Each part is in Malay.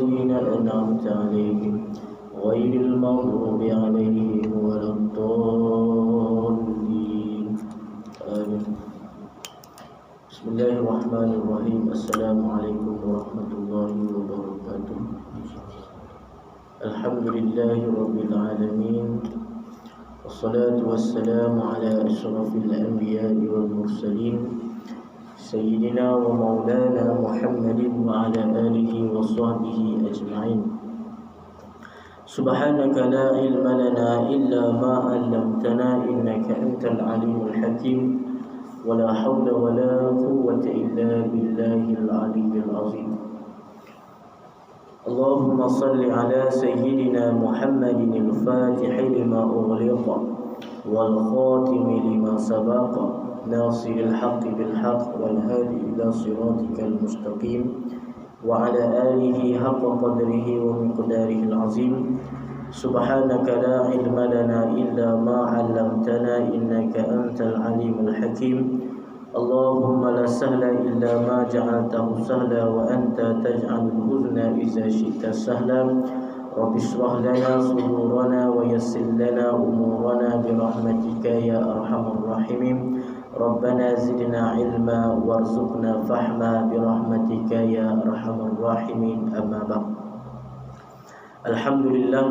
الذين أنعمت عليهم غير المغضوب عليهم ولا الضالين آمين. بسم الله الرحمن الرحيم. السلام عليكم ورحمة الله وبركاته. الحمد لله رب العالمين، والصلاة والسلام على أشرف الأنبياء والمرسلين سيدنا ومولانا محمد وعلى آله وصحبه أجمعين. سبحانك لا علم لنا إلا ما علمتنا إنك أنت العليم الحكيم، ولا حول ولا قوة إلا بالله العلي العظيم. اللهم صل على سيدنا محمد الفاتح لما أغلق والخاتم لما سبق ناصر الحق بالحق والهادي إلى صراطك المستقيم وعلى آله حق قدره ومقداره العظيم. سبحانك لا علم لنا إلا ما علمتنا إنك أنت العليم الحكيم. اللهم لا سهل إلا ما جعلته سهلا وأنت تجعل الحزن إذا شئت سهلا. رب اشرح لنا صدورنا ويسر لنا أمورنا برحمتك يا أرحم الراحمين. ربنا زدنا علما وارزقنا فهما برحمتك يا أرحم الراحمين. أما بعد. Alhamdulillah,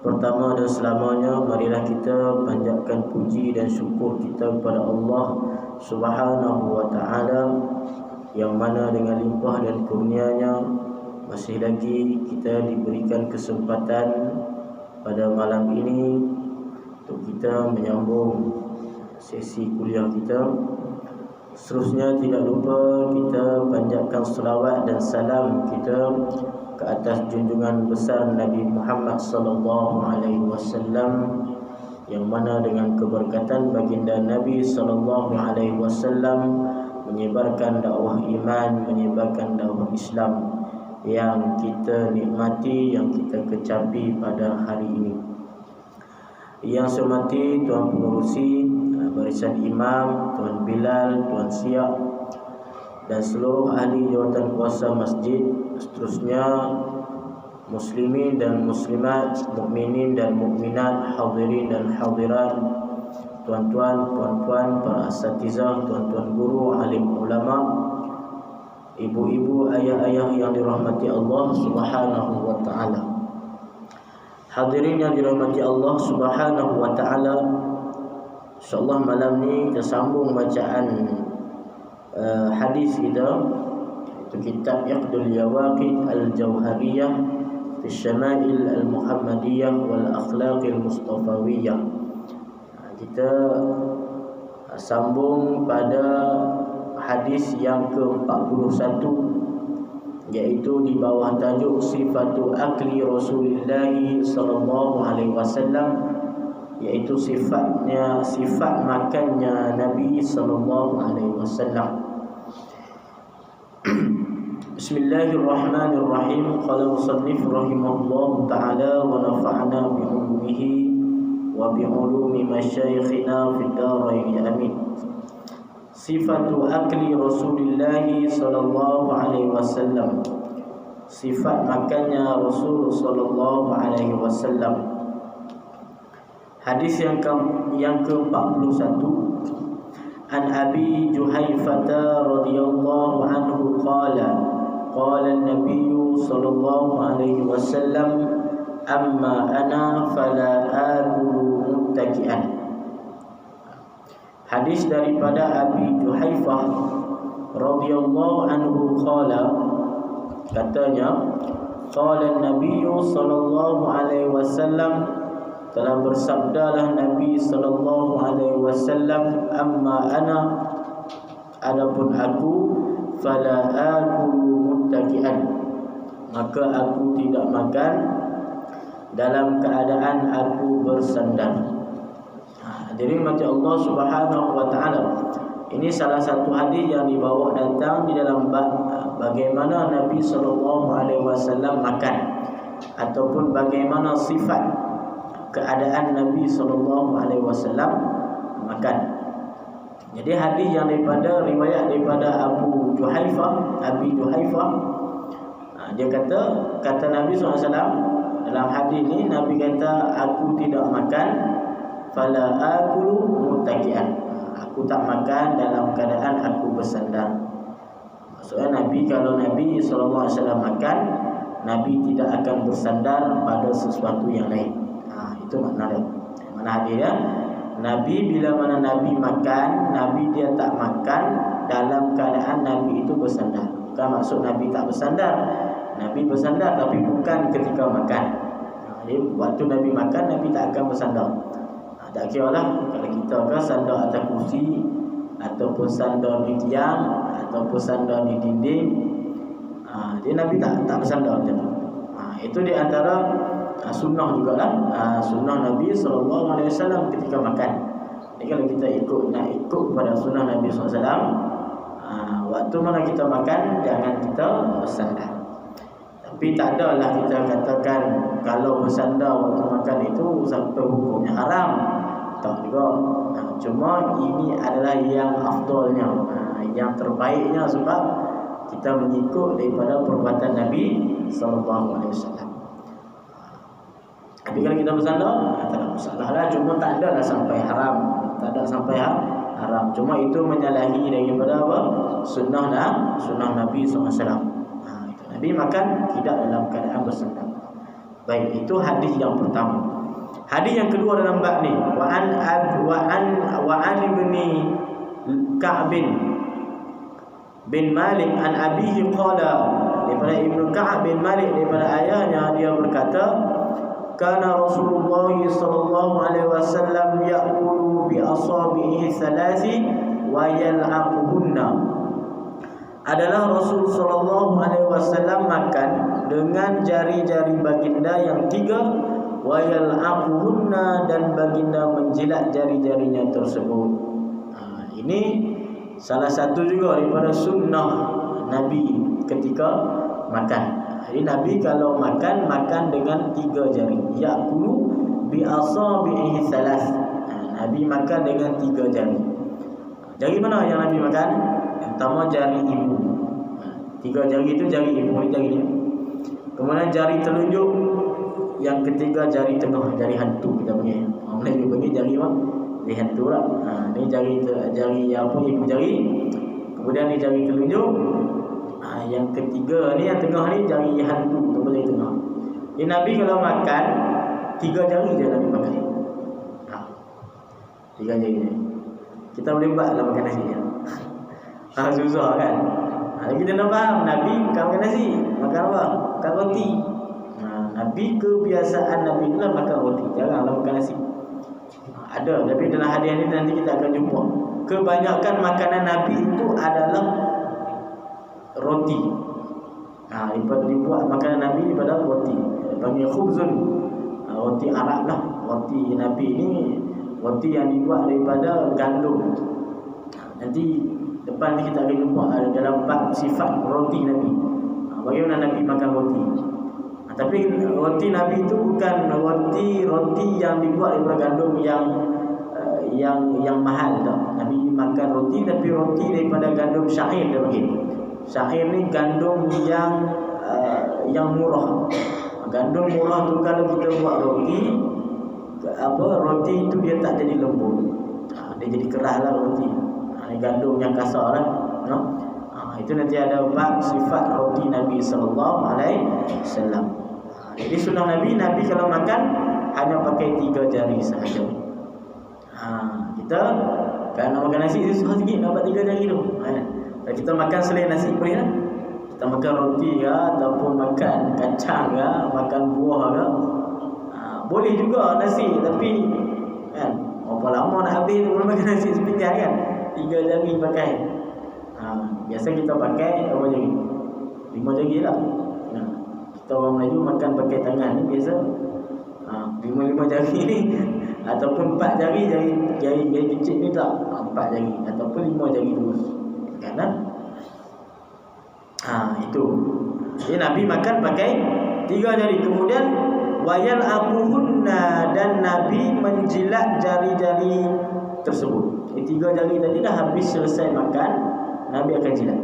pertama dan selamanya marilah kita panjatkan puji dan syukur kita kepada Allah Subhanahu wa ta'ala, yang mana dengan limpah dan kurnianya masih lagi kita diberikan kesempatan pada malam ini untuk kita menyambung sesi kuliah kita. Seterusnya tidak lupa kita panjatkan selawat dan salam kita ke atas junjungan besar Nabi Muhammad sallallahu alaihi wasallam, yang mana dengan keberkatan baginda Nabi sallallahu alaihi wasallam menyebarkan dakwah iman, menyebarkan dakwah Islam yang kita nikmati, yang kita kecapi pada hari ini. Yang saya hormati Tuan Pengurusi Barisan Imam, Tuan Bilal, Tuan Siap dan seluruh ahli jawatan kuasa masjid, seterusnya muslimin dan muslimat, mukminin dan mukminat, hadirin dan hadirat, tuan-tuan, puan-puan, para asatizah, tuan-tuan guru, alim ulama, ibu-ibu, ayah-ayah yang dirahmati Allah Subhanahu wa ta'ala. Hadirin yang dirahmati Allah Subhanahu wa ta'ala, InsyaAllah malam ni kita sambung bacaan hadis kita, itu kitab Iqdul Yawaqid Al-Jawhariyah fi Syama'il Al-Muhammadiyah wal Akhlaqil Mustafawiyah. Kita sambung pada hadis yang ke-41, iaitu di bawah tajuk Sifatu Akli Rasulullah sallallahu alaihi wasallam, iaitu sifat makannya Nabi sallallahu alaihi wasallam. Bismillahirrahmanirrahim. Qala musannif rahimahullahu ta'ala wa nafa'na bi ulumihi wa bi ulumi masyayikhina fid darain amin. Sifatu akli Rasulullah sallallahu alaihi wasallam, sifat makannya Rasul sallallahu alaihi wasallam. Hadis yang ke-41, An Abi Juhaifah radhiyallahu anhu qala an-nabiy sallallahu alaihi wasallam amma ana fala akulu muttaki'an. Hadis daripada Abi Juhaifah radhiyallahu anhu qala, katanya, qala an-nabiy sallallahu alaihi wasallam, telah bersabdalah Nabi sallallahu alaihi wasallam, amma ana, adapun aku, fala akulu muttaki'an, maka aku tidak makan dalam keadaan aku bersandar. Jadi macam Allah Subhanahu wa ta'ala, ini salah satu hadis yang dibawa datang di dalam bab bagaimana Nabi sallallahu alaihi wasallam makan, ataupun bagaimana sifat keadaan Nabi sallallahu alaihi wasallam makan. Jadi hadis yang daripada riwayat daripada Abi Juhaifah Dia kata Nabi SAW dalam hadis ni, Nabi kata, aku tidak makan fala akulu muttaqian. Aku tak makan dalam keadaan aku bersandar. Maksudnya kalau Nabi SAW makan, Nabi tidak akan bersandar pada sesuatu yang lain. Itu makna dia. Mana hadis dia? Nabi bila mana Nabi makan, Nabi dia tak makan dalam keadaan Nabi itu bersandar. Bukan maksud Nabi tak bersandar. Nabi bersandar tapi bukan ketika makan. Jadi waktu Nabi makan, Nabi tak akan bersandar. Tak kira lah kalau kita kan sandar atas kursi, ataupun sandar di tiang, ataupun sandar di dinding. Dia Nabi tak bersandar macam tu. Itu di antara sunnah jugalah. Sunnah Nabi SAW ketika makan. Jadi kalau kita nak ikut pada sunnah Nabi SAW, waktu mana kita makan, jangan kita bersandar. Tapi tak adalah kita katakan kalau bersandar waktu makan itu satu hukumnya haram. Tak juga. Cuma ini adalah yang afdalnya, yang terbaiknya, sebab kita mengikut daripada perbuatan Nabi SAW. Tapi kalau kita bersandar, tak ada masalah lah. Cuma tak adalah sampai haram. Tak ada sampai haram. Cuma itu menyalahi daripada apa? Sunnah Nabi SAW. Nabi makan tidak dalam keadaan bersandar. Baik, itu hadis yang pertama. Hadis yang kedua dalam bab ni, wa an ibni Ka'b bin Malik an abihi qala, daripada Ibnu Ka'b bin Malik, daripada ayahnya, dia berkata, kana Rasulullah sallallahu alaihi wasallam ya'kulu bi asabihi thalathi wa yal'aquhunna. Adalah Rasul sallallahu alaihi wasallam makan dengan jari-jari baginda yang 3, wa yal'aquhunna, dan baginda menjilat jari-jarinya tersebut. Ini salah satu juga daripada sunnah Nabi ketika makan. Jadi Nabi kalau makan dengan 3 jari. Ya'kulu bi asabihi thalath. Nabi makan dengan 3 jari. Jari mana yang Nabi makan? Yang pertama jari ibu. 3 jari itu jari ibu, ni jari dia. Kemudian jari telunjuk, yang ketiga jari tengah, jari hantu kita panggil. Orang Melayu panggil jari apa? Jari hantu lah. Ni jari apa, ibu jari. Kemudian ni jari telunjuk. Yang ketiga ni, yang tengah ni jari hantu, tu jari tengah. Jadi Nabi kalau makan 3 jari je Nabi pakai. 3 jari je. Kita boleh buat lah makan nasi. Susah kan? Kita nak faham, Nabi bukan makan nasi. Makan apa? Makan roti. Nabi, kebiasaan Nabi itulah makan roti. Janganlah makan nasi. Ada, tapi dalam hadiah ni nanti kita akan jumpa. Kebanyakan makanan Nabi itu adalah roti. Dibuat makanan Nabi daripada roti. Panggil khubzun. Roti Arab lah. Roti Nabi ni roti yang dibuat daripada gandum. Nanti depan ni kita akan jumpa dalam bab sifat roti Nabi. Bagaimana Nabi makan roti. Tapi roti Nabi itu bukan roti yang dibuat daripada gandum yang mahal tak. Nabi makan roti, tapi roti daripada gandum syair dia panggil. Syair ni gandum yang murah. Gandum murah tu kalau kita buat roti itu dia tak jadi lembut. Dia jadi keras lah roti. Gandum yang kasar lah. Itu nanti ada bab sifat roti Nabi sallallahu alaihi wasallam. Jadi sunnah Nabi kalau makan hanya pakai 3 jari sahaja. Kita kalau nak makan nasi susah sikit nak buat 3 jari tu. Kalau kita makan selain nasi boleh lah. Kita makan roti ke, ataupun makan kacang ke, makan buah ke, boleh juga nasi. Tapi kan, berapa lama nak habis tu kalau makan nasi sepinggan kan. 3 jari pakai. Biasa kita pakai berapa jari? 5 jari lah. Kita orang Melayu makan pakai tangan ni biasa. 5 jari ni ataupun 4 jari kecil ni tak. 4 jari ataupun 5 jari terus. Kan? Itu. Jadi Nabi makan pakai 3 jari. Kemudian wayal abuhunna, dan Nabi menjilat jari-jari tersebut. 3 jari tadi dah habis selesai makan, Nabi akan jilat.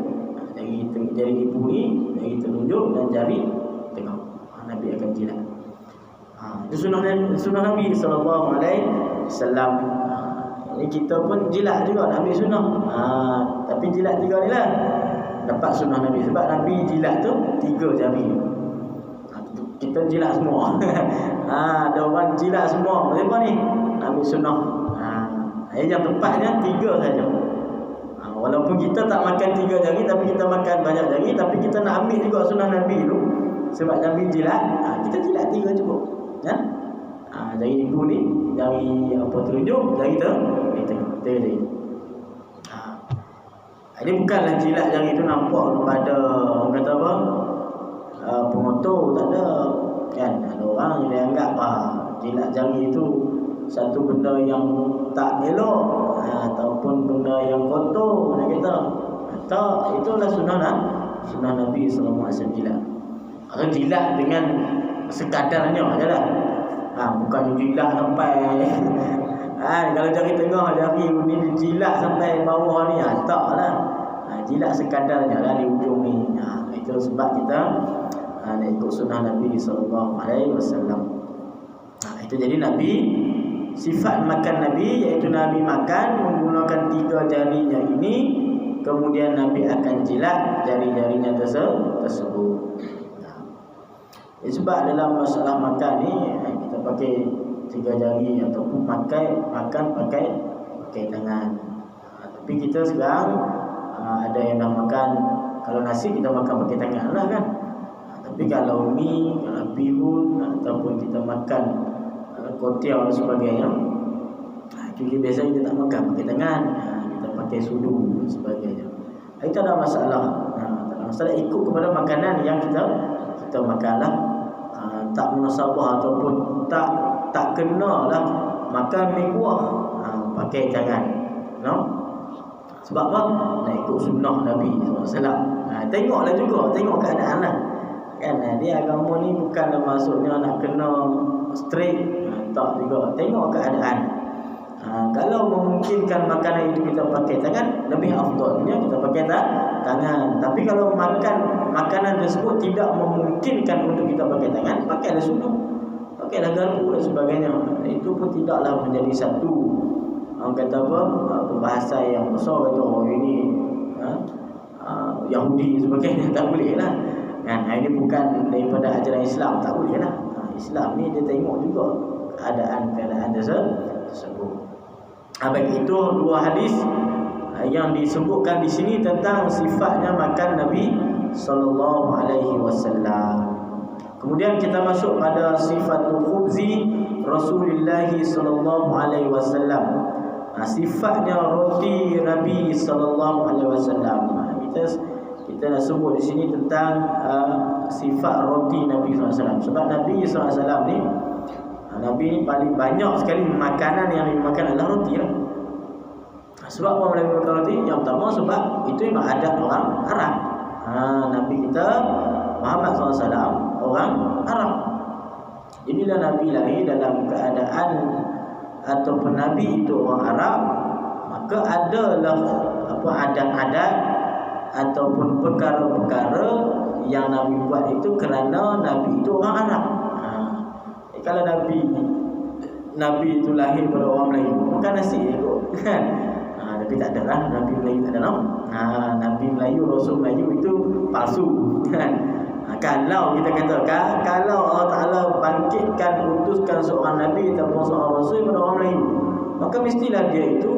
jari ibu ni, jari telunjuk dan jari tengah. Nabi akan jilat. Itu sunnah Nabi sallallahu alaihi wasallam. Jadi kita pun jilat juga nak ambil sunnah. Tapi jilat 3 ni lah dapat sunnah Nabi, sebab Nabi jilat tu 3 jari. Kita jilat semua. Ada orang jilat semua. Macam ni ambil sunnah. Yang tepatnya 3 saja. Walaupun kita tak makan 3 jari, tapi kita makan banyak jari, tapi kita nak ambil juga sunnah Nabi tu. Sebab Nabi jilat, kita jilat 3 cukup. Jari ibu ni, jari telunjuk, jari tengah, jari. Ini bukanlah jilat jari tu nampak kepada orang kata apa, pengotor, tak ada. Kan ada orang yang anggap jilat jari itu satu benda yang tak elok, ataupun benda yang kotor, mana kata. Tak, itulah sunnah Nabi sallallahu alaihi wasallam jilat. Jilat dengan sekadarnya ajalah. Bukan jilat sampai kalau jari tengah, jari ni jilat sampai bawah ni, taklah. Jilat sekadarnya lah di ujung ni. Itu sebab kita nak ikut sunnah Nabi sallallahu alaihi wasallam. Itu jadi Nabi, sifat makan Nabi iaitu Nabi makan menggunakan 3 jarinya ini, kemudian Nabi akan jilat jari-jarinya tersebut. Sebab dalam masalah makan ni kita pakai 3 jari ataupun makan pakai tangan. Tapi kita sekarang ada yang dah makan, kalau nasi kita makan pakai tangan lah kan. Tapi kalau mi, kalau bihun ataupun kita makan kotiau dan sebagainya, itu biasa kita tak makan pakai tangan, kita pakai sudu dan sebagainya. Itu ada masalah. Tak ada masalah, ikut kepada makanan yang kita makanlah. Tak munasabah ataupun tak kenalah makan mi kuah pakai tangan. Sebab apa? Nak ikut sunnah Nabi SAW. Tengoklah juga, tengok keadaan lah. Kan dia agama ni bukanlah maksudnya nak kena straight, tak juga. Tengok keadaan. Kalau memungkinkan makanan itu kita pakai tangan, lebih afdalnya kita pakai tangan. Tapi kalau makanan tersebut tidak memungkinkan untuk kita pakai tangan, pakailah sudu, pakailah garpu dan sebagainya. Itu pun tidaklah menjadi satu orang kata apa, pembahasan yang besar kata ini Yahudi sebagainya. Tak boleh lah. Ini bukan daripada ajaran Islam, tak boleh lah. Islam ni dia tengok juga keadaan tersebut. Baik, itu 2 hadis yang disebutkan di sini tentang sifatnya makan Nabi sallallahu alaihi wasallam. Kemudian kita masuk pada sifatul khubzi Rasulullah sallallahu alaihi wasallam. Sifatnya roti Nabi sallallahu alaihi wasallam. Kita nak sebut di sini tentang sifat roti Nabi SAW. Sebab Nabi SAW ni, Nabi ni paling banyak sekali makanan yang dimakan adalah roti lah. Sebab apa Melayu makan roti? Yang pertama sebab itu memang adat orang Arab. Nabi kita Muhammad SAW orang Arab. Jadi bila Nabi lahir dalam keadaan ataupun Nabi itu orang Arab, maka adalah adat-adat ataupun perkara-perkara yang Nabi buat itu kerana Nabi itu orang Arab. Kalau Nabi itu lahir pada orang Melayu, makan nasi ikut kan. Tapi tak ada lah, Nabi Melayu tak ada nama. Nabi Melayu, Rasul Melayu itu palsu kan. Kalau kita katakan, kalau Allah Ta'ala bangkitkan, utuskan seorang Nabi ataupun seorang Rasul pada orang Melayu, maka mestilah dia itu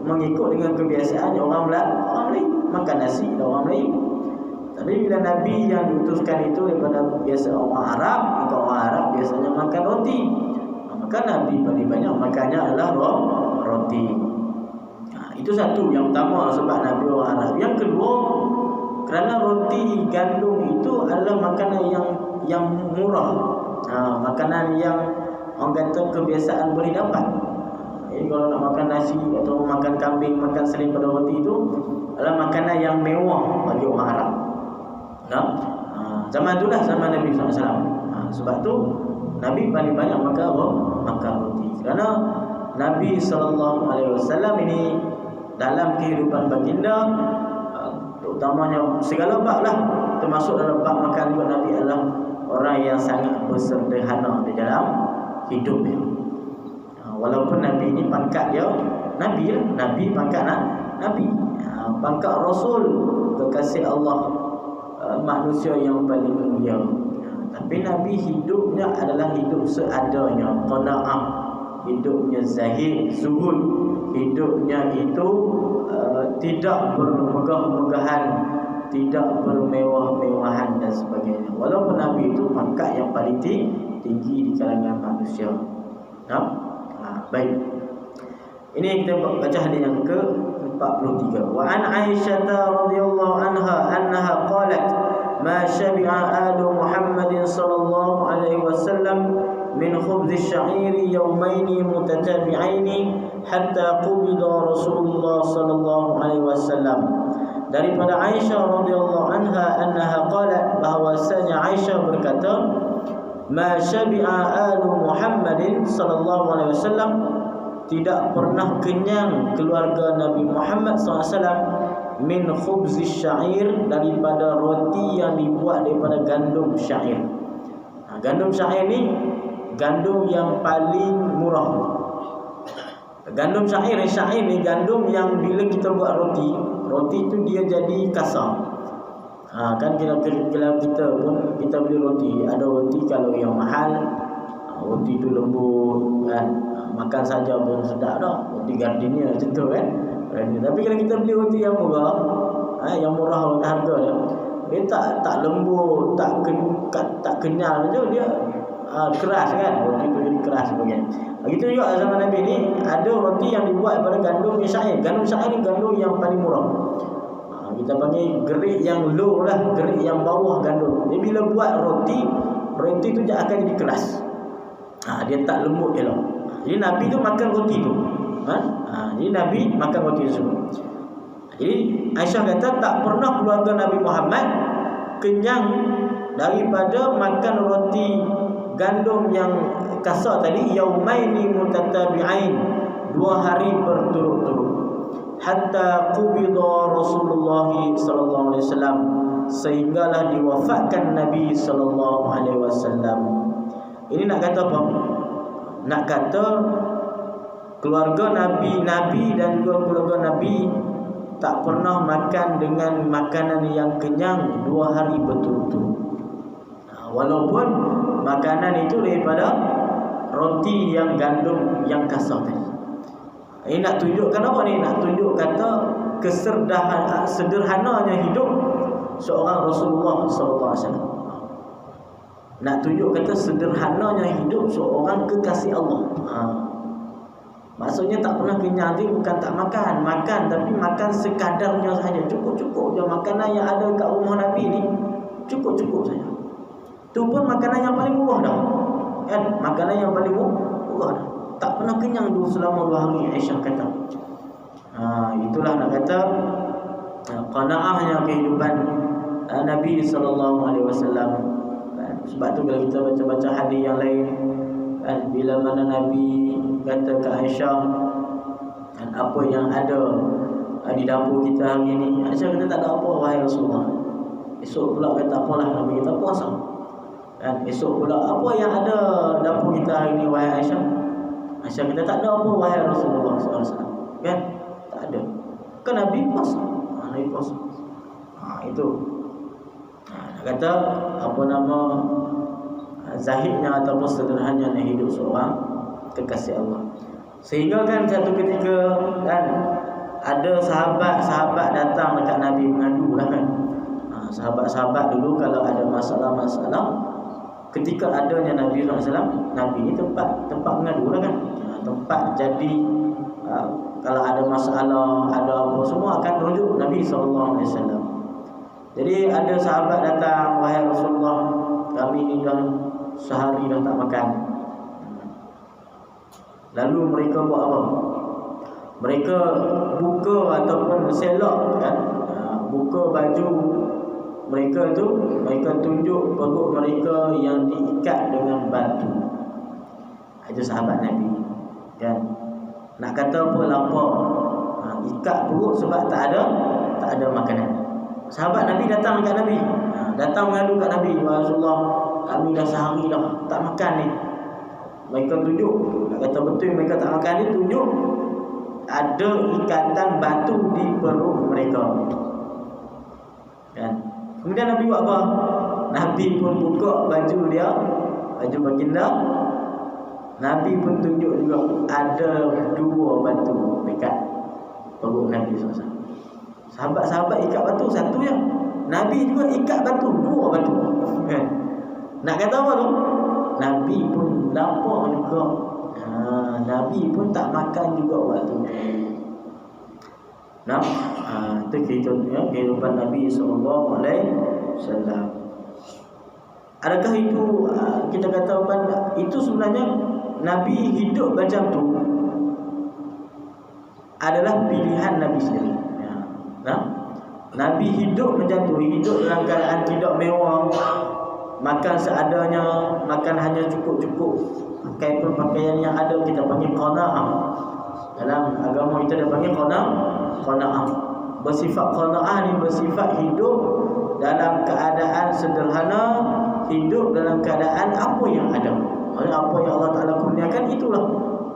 mengikut dengan kebiasaan orang Melayu, makan nasi orang Melayu. Tapi bila Nabi yang diutuskan itu daripada biasa orang Arab, maka orang Arab biasanya makan roti. Maka Nabi paling banyak makannya adalah roti. Itu satu, yang pertama sebab Nabi orang Arab. Yang kedua, kerana roti gandum itu adalah makanan yang murah. Makanan yang orang kata kebiasaan boleh dapat. Jadi kalau nak makan nasi atau makan kambing, makan selain pada roti itu adalah makanan yang mewah bagi orang Arab. Zaman itulah zaman Nabi SAW. Sebab tu Nabi paling banyak makan roti. Kerana Nabi SAW ini dalam kehidupan baginda terutamanya segala bab lah, termasuk dalam bab makan juga Nabi adalah orang yang sangat bersederhana di dalam hidupnya. Walaupun Nabi ini pangkat dia Nabi lah, Nabi pangkat Nabi, pangkat Rasul, kekasih Allah, manusia yang paling mulia. Tapi Nabi hidupnya adalah hidup seadanya, qanaah, hidupnya zahid, zuhud, hidupnya itu tidak bermegah-megahan, tidak bermewah-mewahan dan sebagainya. Walaupun Nabi itu pangkat yang paling tinggi di kalangan manusia. Baik. Ini kita baca hadis yang ke-43. Wa an Aisyah radhiyallahu anha qalat ma syabi'a alu Muhammadin sallallahu alaihi wasallam min khubz asy-sya'iri yawmayn mutatabi'ain hatta qubida Rasulullah sallallahu alaihi wasallam. Daripada Aisyah radhiyallahu anha qalat, bahwasanya Aisyah berkata, ma syabi'a alu Muhammadin sallallahu alaihi wasallam, tidak pernah kenyang keluarga Nabi Muhammad SAW min khubzis syair, daripada roti yang dibuat daripada gandum syair. Gandum syair ni gandum yang paling murah. Gandum syair ni gandum yang bila kita buat roti tu dia jadi kasar. Kan kalau kita pun kita beli roti, ada roti kalau yang mahal, roti tu lembut kan, makan saja pun sedap dah, roti Gardenia macam tu kan. Tapi kalau kita beli roti yang murah, yang murah harga dia tak lembut, tak kenyal macam dia, keras kan, roti tu jadi keras sebagainya. Begitu juga zaman Nabi ni ada roti yang dibuat daripada gandum syair. Gandum syair ni gandum yang paling murah. Kita panggil grade yang low lah, grade yang bawah gandum. Dia bila buat roti tu akan jadi keras. Dia tak lembut elok. Jadi Nabi tu makan roti tu. Jadi Nabi makan roti tersebut. Jadi Aisyah kata tak pernah keluarga Nabi Muhammad kenyang daripada makan roti gandum yang kasar tadi, yaumaini mutatabi'ain, 2 hari berturut-turut, hatta qubida Rasulullah sallallahu alaihi wasallam, sehinggalah diwafatkan Nabi sallallahu alaihi wasallam. Ini nak kata apa? Nak kata keluarga Nabi dan juga keluarga Nabi tak pernah makan dengan makanan yang kenyang 2 hari berturut-turut. Walaupun makanan itu daripada roti yang gandum yang kasar tadi. Ini nak tunjukkan apa ni? Nak tunjuk kata sederhananya hidup seorang Rasulullah SAW. Nak tunjuk kata sederhananya hidup seorang kekasih Allah. Maksudnya tak pernah kenyang tu bukan tak makan, tapi makan sekadarnya saja, cukup-cukup je. Makanan yang ada kat rumah Nabi ni cukup-cukup saja. Tu pun makanan yang paling murah dah. Kan? Makanan yang paling murah dah. Tak pernah kenyang dulu selama 2 hari, Aisyah kata. Itulah nak kata qanaahnya kehidupan Nabi sallallahu alaihi wasallam. Sebab tu kalau kita baca-baca hadis yang lain, kan, bila mana Nabi kata ke Aisyah, kan, apa yang ada di dapur kita hari ni, Aisyah kata tak ada apa wahai Rasulullah. Esok pula kata apalah Nabi kita puasa. Kan, esok pula apa yang ada dapur kita hari ni wahai Aisyah? Aisyah kata tak ada apa wahai Rasulullah SAW. Kan? Tak ada. Kan Nabi puasa. Nabi puasa. Itu. Nak kata apa nama zahidnya ataupun sederhananya hidup seorang kekasih Allah. Sehingga kan satu ketika kan ada sahabat-sahabat datang dekat Nabi mengadu lah kan. Sahabat-sahabat dulu kalau ada masalah-masalah, ketika adanya Nabi SAW, Nabi ni tempat mengadu lah kan. Tempat jadi kalau ada masalah, ada apa, semua akan rujuk Nabi SAW. Jadi ada sahabat datang, wahai Rasulullah, kami ni dah sehari dah tak makan. Lalu mereka buat apa? Mereka buka ataupun selok kan, buka baju mereka tu, mereka tunjuk perut mereka yang diikat dengan batu. Itu sahabat Nabi kan. Nak kata apa, lapar, ikat perut sebab tak ada makanan. Sahabat Nabi datang dekat Nabi. Datang mengadu kat Nabi, "Ya Rasulullah, kami dah sehari dah tak makan ni." Mereka tunjuk, kata betul mereka tak makan ni, tunjuk ada ikatan batu di perut mereka. Kan? Kemudian Nabi buat apa? Nabi pun buka baju dia, baju baginda. Nabi pun tunjuk juga ada 2 batu dekat perut Nabi SAW. Sahabat-sahabat ikat batu satu je. Nabi juga ikat batu 2 batu. Nak kata apa tu? Nabi pun lapar juga. Nabi pun tak makan juga waktu tu. Nah, itu kehidupan Nabi SAW. Adakah itu kita katakan itu sebenarnya Nabi hidup macam tu adalah pilihan Nabi sendiri. Nabi hidup macam tu, hidup dalam keadaan tidak mewah, makan seadanya, makan hanya cukup-cukup, pakai pun pakaian yang ada, kita panggil qanaah. Dalam agama kita dia panggil qanaah. Bersifat qanaah ni bersifat hidup dalam keadaan sederhana, hidup dalam keadaan apa yang ada. Maksudnya apa yang Allah Ta'ala kurniakan itulah.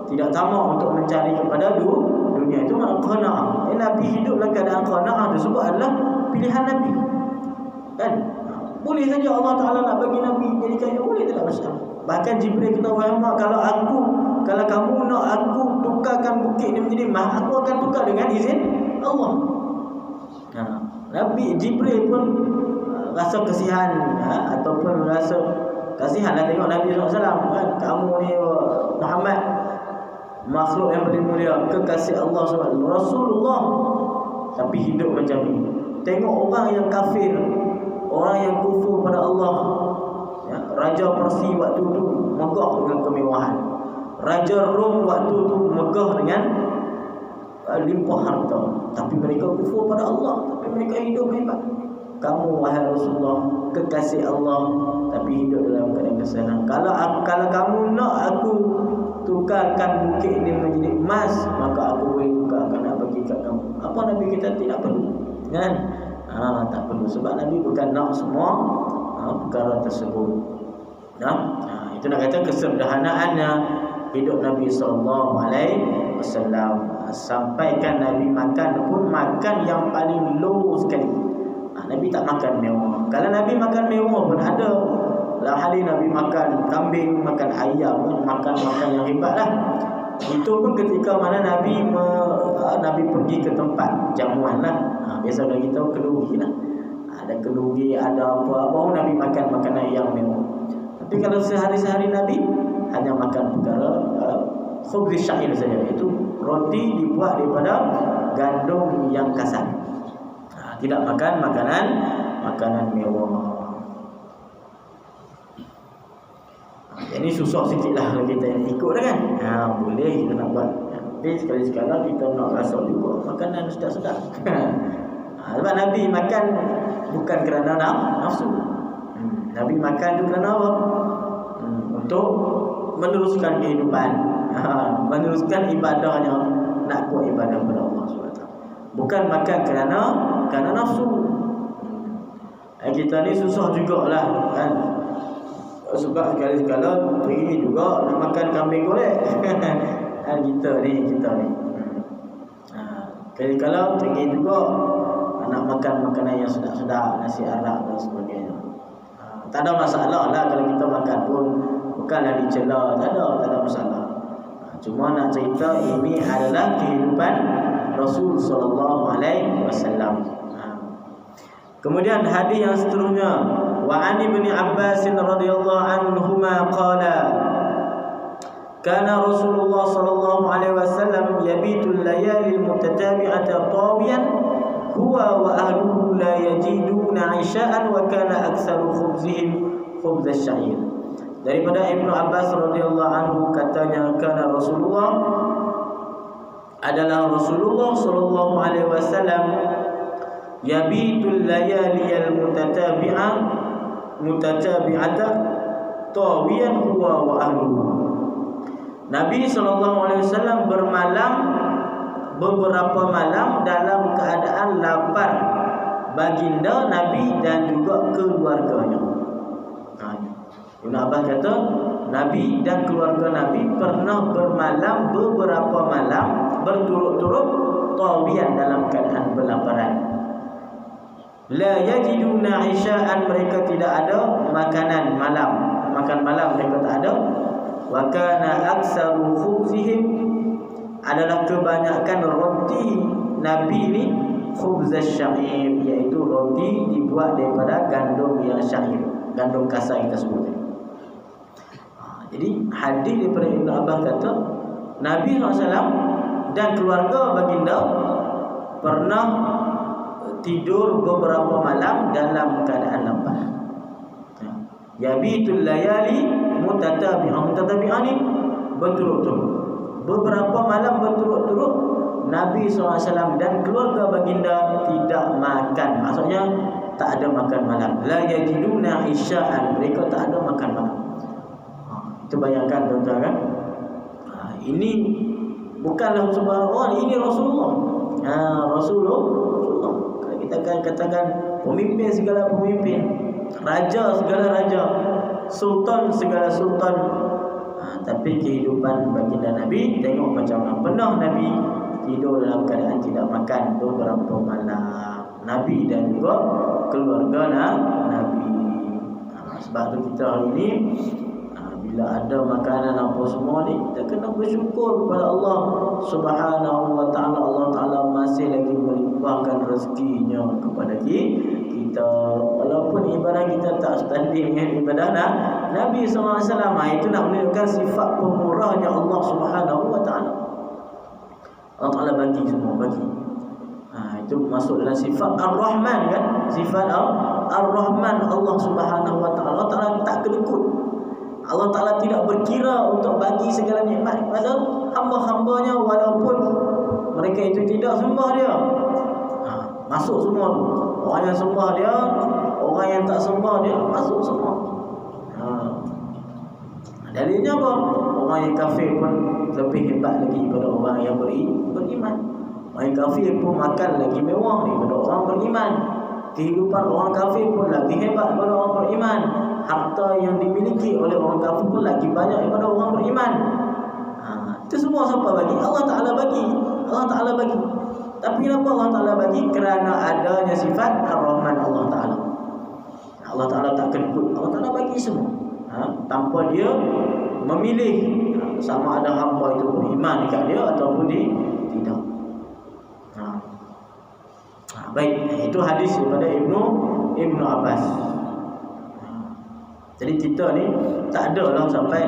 Tidak tamak untuk mencari kepada dunia, itu makna qanaah. Nabi hidup dalam keadaan qanaah tersebut adalah pilihan Nabi. Kan? Boleh saja Allah Ta'ala nak bagi Nabi jadi kaya, boleh tak masalah. Bahkan Jibril kata, "Wahai Muhammad, kalau kamu nak aku tukarkan bukit ni menjadi emas, aku akan tukar dengan izin Allah." Nabi Jibril pun rasa kasihan, ataupun rasa kasihanlah tengok Nabi SAW, kan? Kamu ni Muhammad, makhluk yang paling mulia, kekasih Allah SWT, Rasulullah, tapi hidup macam ni. Tengok orang yang kafir, orang yang kufur pada Allah, Raja Persia waktu tu megah dengan kemewahan, Raja Rom waktu tu megah dengan limpah harta, tapi mereka kufur pada Allah, tapi mereka hidup hebat. Kamu wahai Rasulullah, kekasih Allah, tapi hidup dalam keadaan kesenangan. Kalau kamu nak aku tukarkan bukit ini menjadi emas, maka aku boleh tukarkan, nak bagi kat kamu. Apa Nabi kita tidak perlu, kan? Tak perlu, sebab Nabi bukan nak semua perkara tersebut. Itu nak kata kesederhanaannya hidup Nabi SAW. Sampaikan Nabi makan pun makan yang paling low sekali. Nabi tak makan mewah. Kalau Nabi makan mewah pun ada lah, hari Nabi makan kambing, makan ayam, makan yang hebat lah. Itu pun ketika mana Nabi pergi ke tempat jamuan lah. Biasa orang kita kenduri lah, ada kenduri, ada apa-apa, Nabi makan makanan yang mewah. Tapi kalau sehari-hari Nabi hanya makan perkara khubz syair saja, iaitu roti dibuat daripada gandum yang kasar. Tidak makan makanan mewah. Ini susah sikit lah kalau kita yang ikut dah, kan? Boleh kita nak buat. Tapi sekali-sekala kita nak rasa juga makanan sedap-sedap. Sebab Nabi makan bukan kerana nafsu. Nabi makan tu kerana apa? Untuk meneruskan kehidupan, meneruskan ibadahnya, nak buat ibadah kepada Allah SWT. Bukan makan kerana nafsu. Kita ni susah jugalah, kan? Sebab sekali-sekala pergi juga nak makan kambing goreng. Kita ni sekali-sekala pergi juga nak makan makanan yang sedap-sedap, nasi arak dan sebagainya. Tak ada masalah lah kalau kita makan pun, bukanlah dicela, tak ada masalah. Cuma nak cerita ini adalah kehidupan Rasul SAW. Kemudian hadis yang seterusnya, wa an ibni Abbas radhiyallahu anhuma qala kana Rasulullah sallallahu alaihi wasallam yabitu al-layali al-mutatabi'ata tawiyan huwa wa ahluhu la yajiduna 'isha'an wa kana aktsaru khubzihim khubz asy-sya'ir. Daripada Ibnu Abbas radhiyallahu anhu katanya, kana Rasulullah adalah Rasulullah sallallahu alaihi wasallam yabitul layaliyal mutatabi'ata tawiyan huwa wa ahluhu. Nabi SAW bermalam beberapa malam dalam keadaan lapar baginda Nabi dan juga keluarganya. Ibn Abbas kata Nabi dan keluarga Nabi pernah bermalam beberapa malam berturut-turut tawiyan dalam keadaan berlaparan. La yajiduna isya'an, mereka tidak ada makanan malam. Makan malam mereka tak ada. Wa kana aktsaru khubzihim, adalah kebanyakan roti Nabi ni khubz asy-sya'ir, iaitu roti dibuat daripada gandum yang syair, gandum kasar kita sebut tadi. Jadi hadis daripada Ibn Abbas kata Nabi SAW dan keluarga baginda pernah tidur beberapa malam dalam keadaan lapar. Yabitul layali mutatabi'an ni berturut-turut. Beberapa malam berturut-turut Nabi SAW dan keluarga baginda tidak makan. Maksudnya tak ada makan malam. La yajiduna isya'an, mereka tak ada makan malam. Itu bayangkan tuan-tuan kan. Ini bukanlah subhanallah, ini Rasulullah. Rasulullah. Kalau kita katakan pemimpin segala pemimpin, raja segala raja, sultan segala sultan. Tapi kehidupan baginda Nabi, tengok macam mana pernah Nabi tidur dalam keadaan tidak makan beberapa malam. Nabi dan juga keluarga Nabi. Sebab tu kita hari ini bila ada makanan apa semua ni, kita kena bersyukur kepada Allah Subhanahu wa taala. Allah Taala masih lagi melimpahkan rezekinya kepada kita. Walaupun ibadah kita tak setanding dengan ibadah Nabi SAW, itu nak menunjukkan sifat pemurahnya Allah Subhanahu wa taala. Allah Taala bagi semua, bagi. Itu masuk dalam sifat Ar-Rahman kan? Sifat Ar-Rahman Allah Subhanahu wa taala. Allah Taala tak kedekut. Allah Ta'ala tidak berkira untuk bagi segala nikmat kepada hamba-hambanya, walaupun mereka itu tidak sembah dia. Masuk semua. Orang yang sembah dia, orang yang tak sembah dia, masuk semua. Dalilnya apa? Orang yang kafir pun lebih hebat lagi daripada orang yang beriman. Orang yang kafir pun makan lagi mewah daripada orang beriman. Kehidupan orang kafir pun lagi hebat daripada orang beriman. Harta yang dimiliki oleh orang kafir pun lagi banyak daripada orang beriman. Itu semua siapa bagi? Allah Ta'ala bagi. Allah Ta'ala bagi. Tapi kenapa Allah Ta'ala bagi? Kerana adanya sifat Ar-Rahman Allah Ta'ala. Allah Ta'ala tak kedekut. Allah Ta'ala bagi semua. Tanpa dia memilih sama ada hamba itu beriman dekat dia ataupun tidak. Baik, itu hadis daripada Ibnu Abbas. Jadi kita ni tak ada lah sampai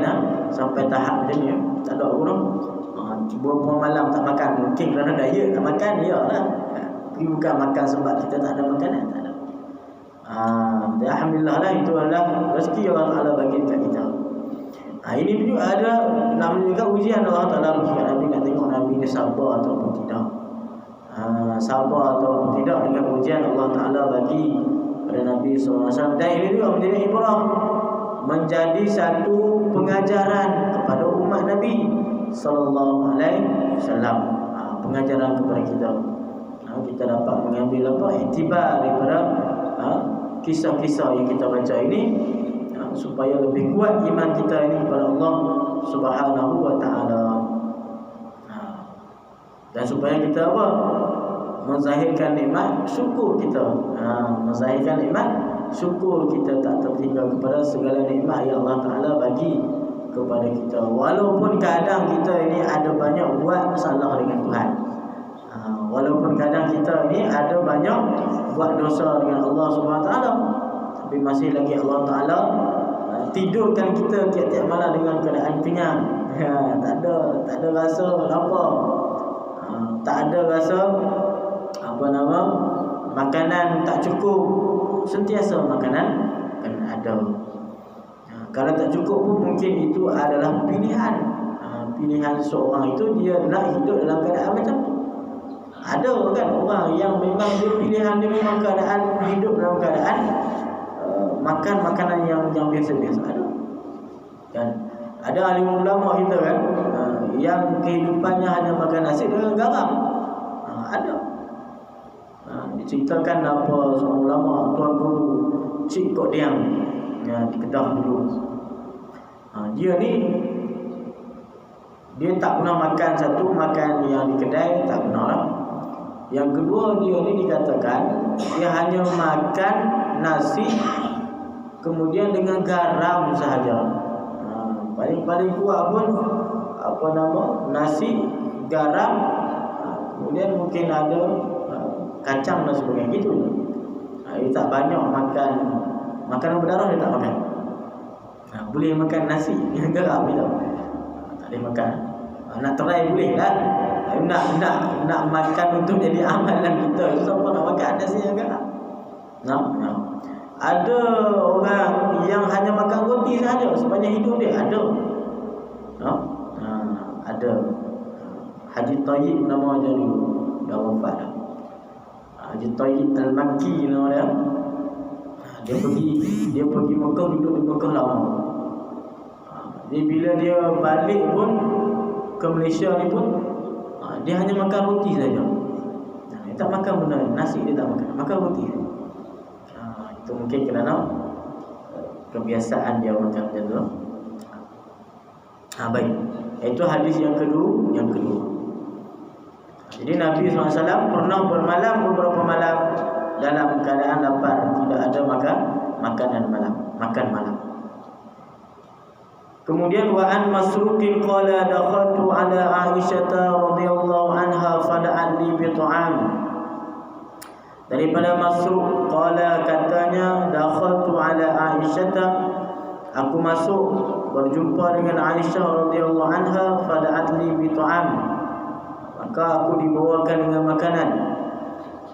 tahap macam ni. Tak ada orang beberapa malam tak makan. Mungkin kerana diet tak makan, iyalah. Tapi bukan makan sebab kita tak ada makanan, tak ada. Alhamdulillah lah, itu adalah rezeki Allah Ta'ala bagi dekat kita. Ini juga ada namanya ujian Allah Ta'ala bagi kat Nabi. Nak tengok Nabi ni sabar ataupun tidak. Sabar ataupun tidak dengan ujian Allah Ta'ala bagi pada Nabi SAW. Dan ini juga menjadi ibrah, menjadi satu pengajaran kepada umat Nabi sallallahu alaihi wasallam. Pengajaran kepada kita. Kita dapat mengambil iktibar daripada kisah-kisah yang kita baca ini, supaya lebih kuat iman kita ini kepada Allah Subhanahu wa taala. Dan supaya kita menzahirkan nikmat syukur kita. Menzahirkan nikmat syukur kita, tak tertinggal kepada segala nikmat yang Allah Ta'ala bagi kepada kita. Walaupun kadang kita ini ada banyak buat salah dengan Tuhan. Walaupun kadang kita ini ada banyak buat dosa dengan Allah SWT, tapi masih lagi Allah Ta'ala tidurkan kita tiap-tiap malam dengan keadaan kenyang. Tak ada rasa lapar. Tak ada rasa makanan tak cukup. Sentiasa makanan kan ada. Kalau tak cukup pun mungkin itu adalah pilihan. Pilihan seorang itu dia nak hidup dalam keadaan macam tu. Ada kan orang yang memang dia pilihan dia memang keadaan hidup dalam keadaan makan makanan yang biasa-biasa. Ada. Kan ada alim ulama kita kan yang kehidupannya hanya makan nasi dengan garam. Ada. Diceritakan apa seorang ulama, tuan guru Cik Kok Diang di Kedah dulu. Dia ni dia tak pernah makan, satu makan yang di kedai tak pernah lah. Yang kedua, dia ni dikatakan dia hanya makan nasi kemudian dengan garam sahaja. Paling kuat pun nasi, garam, kemudian mungkin ada kacang dan sebagainya gitu. Dia tak banyak makan makanan berdarah, dia tak makan. Boleh makan nasi dengan garam dia tak boleh makan. Nak try boleh lah. Nak makan untuk jadi amalan kita. Itu siapa nak makan nasi dengan garam? Ada orang yang hanya makan roti saja sepanjang hidup dia, ada. Ada. Haji Tayyib nama dia dulu, dah wafat dah. Haji Tayyib Al-Makki nama dia. Dia pergi Mekah, duduk di Mekah lama. Bila dia balik pun ke Malaysia ni pun dia hanya makan roti saja. Dia tak makan benda nasi, dia tak makan roti saja. Itu mungkin kerana kebiasaan dia makan macam tu. Baik. Itu hadis yang kedua. Jadi Nabi SAW pernah bermalam beberapa malam dalam keadaan lapar, tidak ada makan malam. Kemudian wa an Masruqin qala dakhaltu ala Aisyah radhiyallahu anha fada'at li bi ta'am. Daripada Masruq qala, katanya, dakhaltu ala Aisyah, aku masuk berjumpa dengan Aisyah radhiyallahu anha, fada'at li bi ta'am, maka aku dibawakan dengan makanan.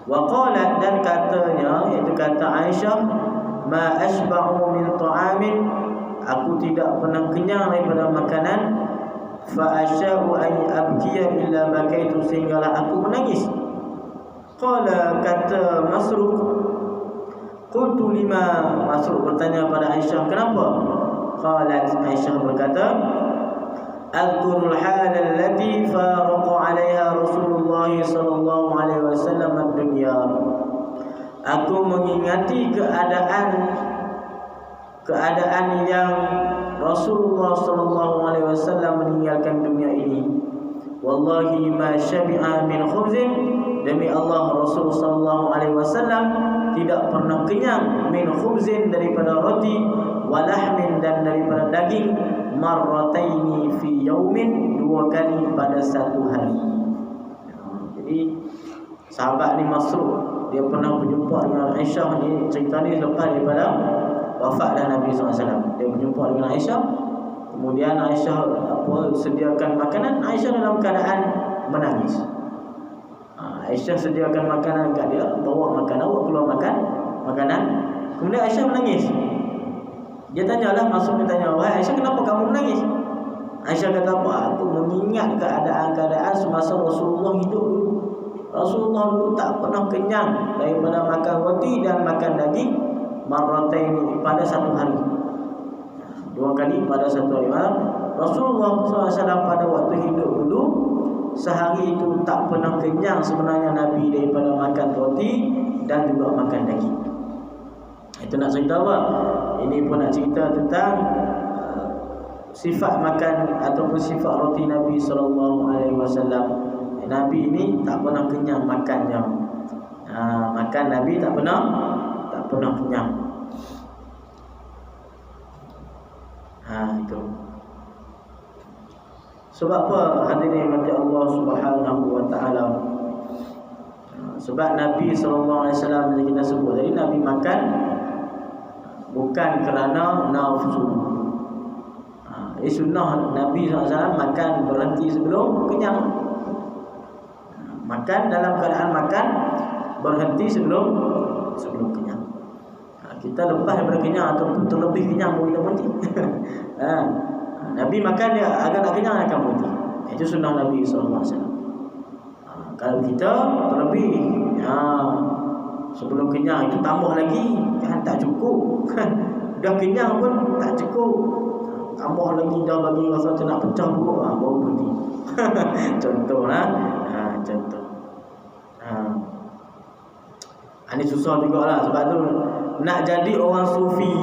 Wa qalat, dan katanya, iaitu kata Aisyah, ma ashba'u min ta'amin, aku tidak pernah kenyang daripada makanan, fa asya'u an abkiya illa bakaitu, sehinggalah aku menangis. Qala, kata Masruq, qultu lima, Masruq bertanya pada Aisyah, kenapa? Qalat, Aisyah berkata, adhkurul hal allati faraqa 'alaiha Rasulullah sallallahu alaihi wasallam ad-dunya. Aku mengingati keadaan yang Rasulullah sallallahu alaihi wasallam meninggalkan dunia ini. Wallahi ma syabi'a min khubzin, demi Allah Rasul sallallahu alaihi wasallam tidak pernah kenyang, min khubzin daripada roti, walahmin dan daripada daging, marrataini fi yaumin, dua kali pada satu hari. Jadi sahabat ni Masruq, dia pernah berjumpa dengan Aisyah ni, cerita ni lepas daripada wafatnya Nabi SAW. Dia berjumpa dengan Aisyah, kemudian Aisyah sediakan makanan, Aisyah dalam keadaan menangis. Aisyah sediakan makanan kat dia, bawa makanan, awak keluar makan makanan, kemudian Aisyah menangis. Dia tanyalah, Masruq dia tanya, wahai Aisyah, kenapa kamu menangis? Aisyah kata apa? Aku mengingat keadaan-keadaan semasa Rasulullah hidup dulu. Rasulullah dulu tak pernah kenyang daripada makan roti dan makan daging, marrataini, pada satu hari, dua kali pada satu hari. Rasulullah SAW pada waktu hidup dulu, sehari itu tak pernah kenyang sebenarnya Nabi daripada makan roti dan juga makan daging. Itu nak cerita apa? Ini pun nak cerita tentang sifat makan ataupun sifat roti Nabi SAW. Nabi ini tak pernah kenyang makannya. Makan Nabi tak pernah kenyang. Itu. Sebab apa hadirin mati Allah Subhanahu wa taala? Sebab Nabi sallallahu alaihi wasallam yang kita sebut tadi, Nabi makan bukan kerana nafsu. Sunnah Nabi SAW makan berhenti sebelum kenyang. Makan dalam keadaan makan, berhenti sebelum kenyang. Kita lepas daripada kenyang ataupun terlebih kenyang baru kita berhenti. Nabi makan dia agak nak kenyang akan berhenti. Itu sunnah Nabi SAW. Kalau kita terlebih sebelum kenyang itu tambah lagi, kan tak cukup. Dah kenyang pun tak cukup, tambah lagi dah bagi rasa macam nak pecah perut, baru berhenti. Contoh. Ini susah juga lah. Sebab tu nak jadi orang sufi,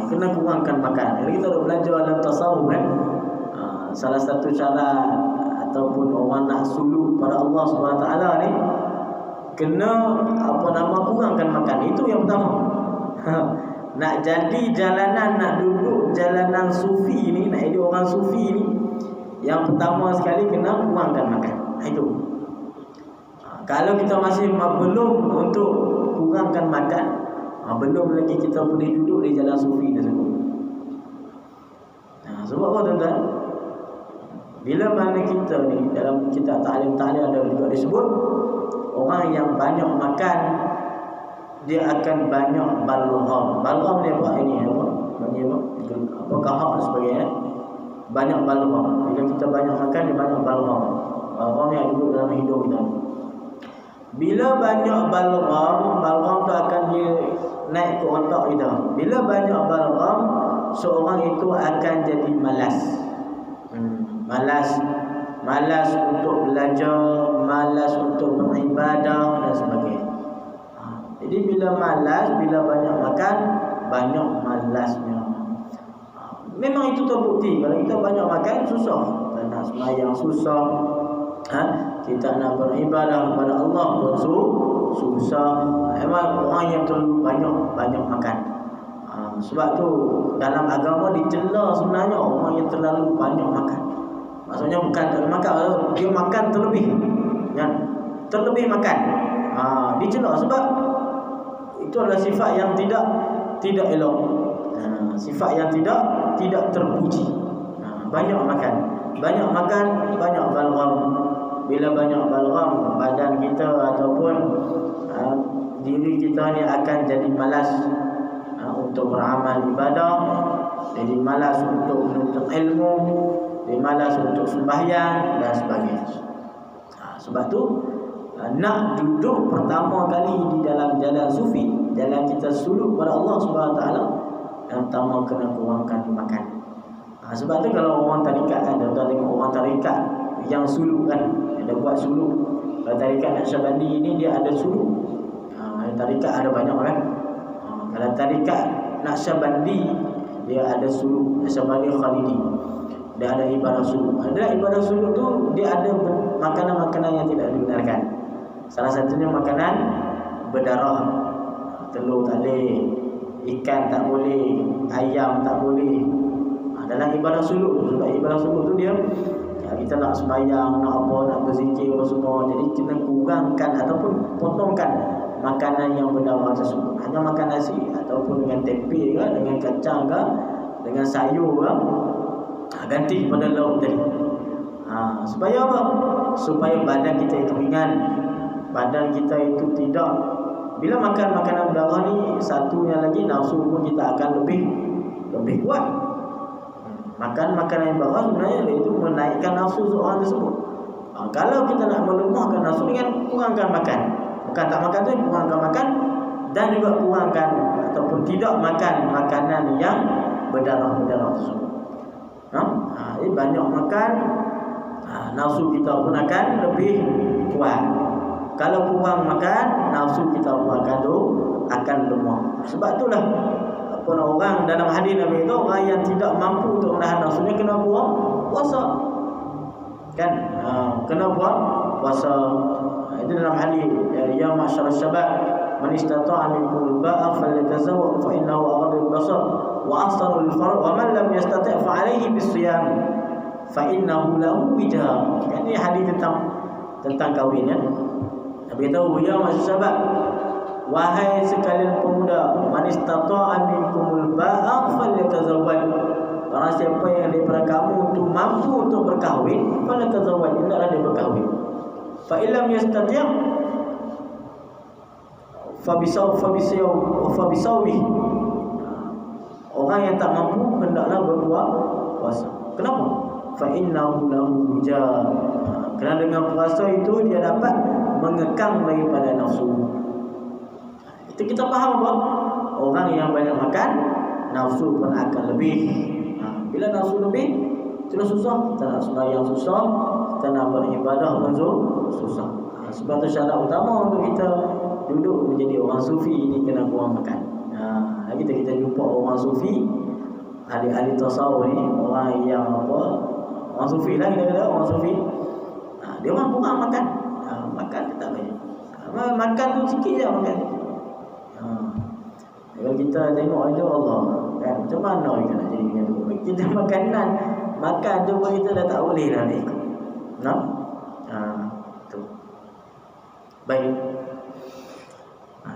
kena kurangkan makan. Jadi kita dah belajar dalam tasawuf kan. Salah satu cara ataupun orang nak suluk pada Allah SWT ni, kena kurangkan makan. Itu yang pertama. Nak jadi jalanan, nak duduk jalanan sufi ni, nak jadi orang sufi ni, yang pertama sekali kena kurangkan makan. Itu. Kalau kita masih belum untuk kurangkan makan, belum lagi kita boleh duduk di jalan sufi tersebut. Sebab apa tuan-tuan? Bila mana kita ni dalam kitab ta'lim ada juga disebut, orang yang banyak makan dia akan banyak balgham. Balgham dia apa ini apa? Apa kahak dan sebagainya. Banyak balgham. Bila kita banyak makan dia banyak balgham. Balgham yang duduk dalam hidung kita. Bila banyak balgham tu akan dia naik ke otak kita. Bila banyak balgham, seorang itu akan jadi malas. Malas untuk belajar, malas untuk beribadah dan sebagainya. Jadi bila malas, bila banyak makan, banyak malasnya. Memang itu terbukti. Kalau kita banyak makan, susah. Kita nak sembahyang susah. Kita nak beribadah kepada Allah pun susah. Memang orang yang terlalu banyak makan. Sebab tu dalam agama dicela sebenarnya orang yang terlalu banyak makan. Maksudnya bukan tak makan, dia makan terlebih. Terlebih makan. Dicela sebab itu adalah sifat yang tidak elok. Sifat yang tidak terpuji. Banyak makan, banyak balgham. Bila banyak balgham, badan kita ataupun diri kita ni akan jadi malas untuk beramal ibadah, jadi malas untuk menuntut ilmu, jadi malas untuk sembahyang dan sebagainya. Sebab tu nak duduk pertama kali di dalam jalan sufi, jalan kita suluk pada Allah SWT, yang pertama kena kurangkan makan. Sebab tu kalau orang tarikat kan, tuan-tuan tengok orang tarikat yang suluk kan, ada buat suluk. Kalau tarikat Naqsyabandi ni dia ada suluk. Tarikat ada banyak kan. Kalau tarikat Naqsyabandi dia ada suluk, Naqsyabandi Khalidi. Dia ada ibadah suluk. Ada ibadah suluk tu dia ada makanan-makanan yang tidak dibenarkan. Salah satunya makanan berdarah. Telur tak boleh, ikan tak boleh, ayam tak boleh. Dalam ibadah suluk. Sebab ibadah suluk tu dia kita nak sembahyang, nak apa, nak berzikir apa semua. Jadi kena kurangkan ataupun potongkan makanan yang berdarah tersebut. Hanya makan nasi ataupun dengan tempe ke, dengan kacang ke, dengan sayur ke, ganti kepada lauk tadi. Supaya apa? Supaya badan kita itu ringan, badan kita itu tidak. Bila makan makanan berdarah ni, satunya lagi nafsu pun kita akan lebih kuat. Makan makanan yang berdarah sebenarnya itu menaikkan nafsu seorang tersebut. Kalau kita nak melemahkan nafsu dengan kurangkan makan. Bukan tak makan tu, kurangkan makan dan juga kurangkan ataupun tidak makan makanan yang berdarah tersebut. Jadi banyak makan, nafsu kita pun akan lebih kuat. Kalau kurang makan, nafsu kita pun akan lemah. Sebab itulah orang dalam hadis Nabi itu, orang yang tidak mampu untuk menahan nafsunya kena buat puasa. Kan? Kena buat puasa. Itu dalam hadis, ya ma'syarasy syabab, man istata'a minkum al-ba'a falyatazawwaj fa innahu aghaddu al-basar wa ahsanu lil-farj wa man lam yastati' fa 'alayhi bis-siyam fa innahu lahu wijah. Ini hadis tentang kahwin ya. Nabi tahu, ya ma'syarasy syabab, wahai sekalian pemuda, man istata'a minkumul ba'a falyatazawwaj. Barang siapa yang daripada kamu tu mampu untuk berkahwin, falyatazawwaj, hendaklah dia berkahwin. Fa illam yastati' fa bisawmi. Orang yang tak mampu hendaklah berbuat puasa. Kenapa? Fa innahu lahu wijah. Kerana dengan puasa itu dia dapat mengekang daripada nafsu. Itu kita faham bahawa orang yang banyak makan, nafsu pun akan lebih. Bila nafsu lebih, sudah susah. Kita nak sembahyang susah, kita nak beribadah pun susah. Sebab itu syarat utama untuk kita duduk menjadi orang sufi ini kena kurang makan. Kita jumpa orang sufi, ahli-ahli tasawuf ni, orang yang orang sufi lah kita kata, orang sufi. Dia orang kurang makan. Makan dia tak banyak. Makan tu sikit je makan. Kalau kita tengok aja Allah, kan macam mana kita nak jadi macam tu? Kita makanan makan tu pun kita dah tak boleh dah ikut. Tu. Baik.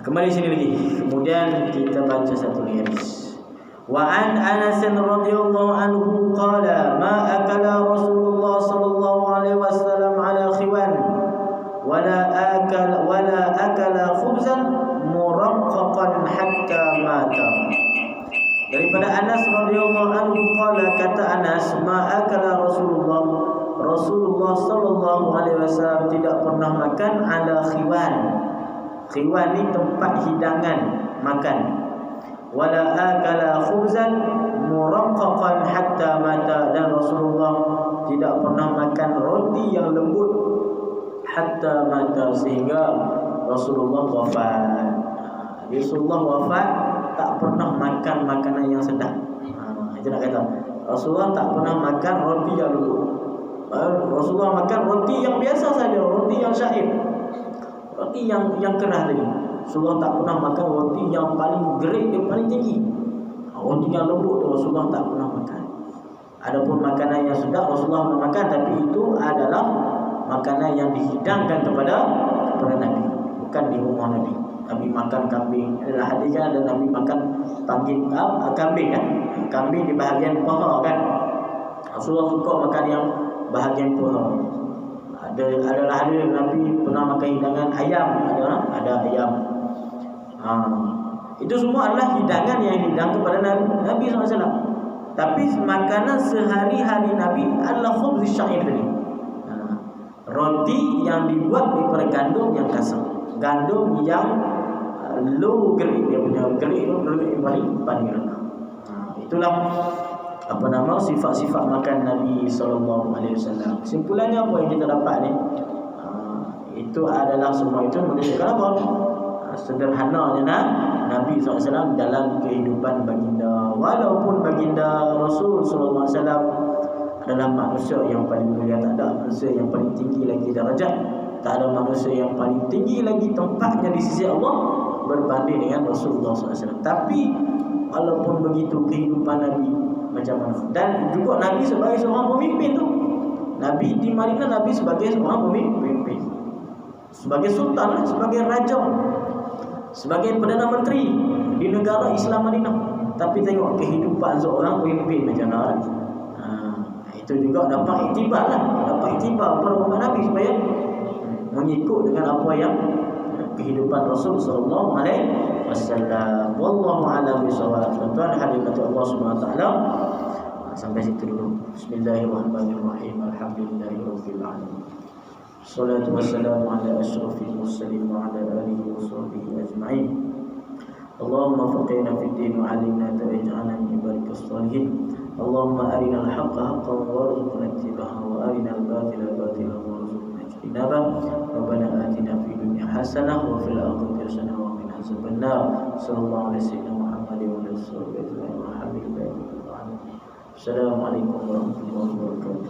Kembali sini lagi. Kemudian kita baca satu hadis. Wa an Anas radhiyallahu anhu qala ma akala Rasulullah sallallahu alaihi wasallam ala khiwan wala akala khubzan muraqqaqan hatta mata. Daripada Anas radhiyallahu anhu qala, kata Anas, ma akala Rasulullah sallallahu alaihi wasallam tidak pernah makan ala khiwan. Khiwan ni tempat hidangan makan. Wala akala khubzan muraqqaqan hatta mata, dan Rasulullah tidak pernah makan roti yang lembut hatta mata, sehingga Rasulullah wafat. Rasulullah wafat tak pernah makan makanan yang sedap. Itu nak kata Rasulullah tak pernah makan roti yang lembut. Rasulullah makan roti yang biasa saja, roti yang syair, roti yang keras tadi. Rasulullah tak pernah makan roti yang paling grade, yang paling tinggi. Roti yang lembut tu Rasulullah tak pernah makan. Adapun makanan yang sedap Rasulullah pernah makan, tapi itu adalah makanan yang dihidangkan kepada Nabi, bukan di rumah Nabi. Nabi makan kambing. Adalah hadis kan, ada Nabi makan kambing kan. Kambing di bahagian paha kan. Rasulullah suka makan yang bahagian paha. Adalah ada Nabi pernah makan hidangan ayam, ada ayam. Itu semua adalah hidangan yang dihidangkan kepada Nabi SAW. Tapi makanan sehari-hari Nabi adalah khubz syair tadi. Roti yang dibuat daripada gandum yang kasar, gandum yang low grade, dia punya grade itu yang paling rendah. Itulah sifat-sifat makan Nabi SAW. Kesimpulannya apa yang kita dapat ni? Itu adalah semua itu menunjukkan apa? Sederhananya Nabi SAW dalam kehidupan baginda. Walaupun baginda Rasul SAW adalah manusia yang paling mulia, tak ada manusia yang paling tinggi lagi darjat, tak ada manusia yang paling tinggi lagi tempatnya di sisi Allah berbanding dengan Rasulullah SAW. Tapi walaupun begitu kehidupan Nabi macam mana, dan juga Nabi sebagai seorang pemimpin tu, Nabi di Madinah, Nabi sebagai seorang pemimpin, sebagai sultan, sebagai raja, sebagai Perdana Menteri di negara Islam Madinah. Tapi tengok kehidupan seorang pemimpin macam mana. Itu juga dapat iktibar kepada umat Nabi supaya mengikut dengan apa yang kehidupan Rasul sallallahu alaihi wasallam. Wallahu a'lam bishawab. Tuan-tuan hadirin Allah Subhanahu wa taala, sampai situ dulu. Bismillahirrahmanirrahim. Alhamdulillahirabbil alamin. Salatu wassalamu ala asyrafil mursalin wa ala alihi wa sahbihi ajma'in. Allahumma faqihna fid din wa 'allimna ta'alna min ibadikas salihin. Allahumma arina al-haqqa haqqan warzuqna ittiba'a wa arina al-batila batilan warzuqna ijtinaba. Rabbana atina fid dunya hasanah wa fil akhirati hasanah wa qina adzabannar. Sallallahu alaihi wasallam Muhammadin wa alihi wasallam. Assalamualaikum warahmatullahi wabarakatuh.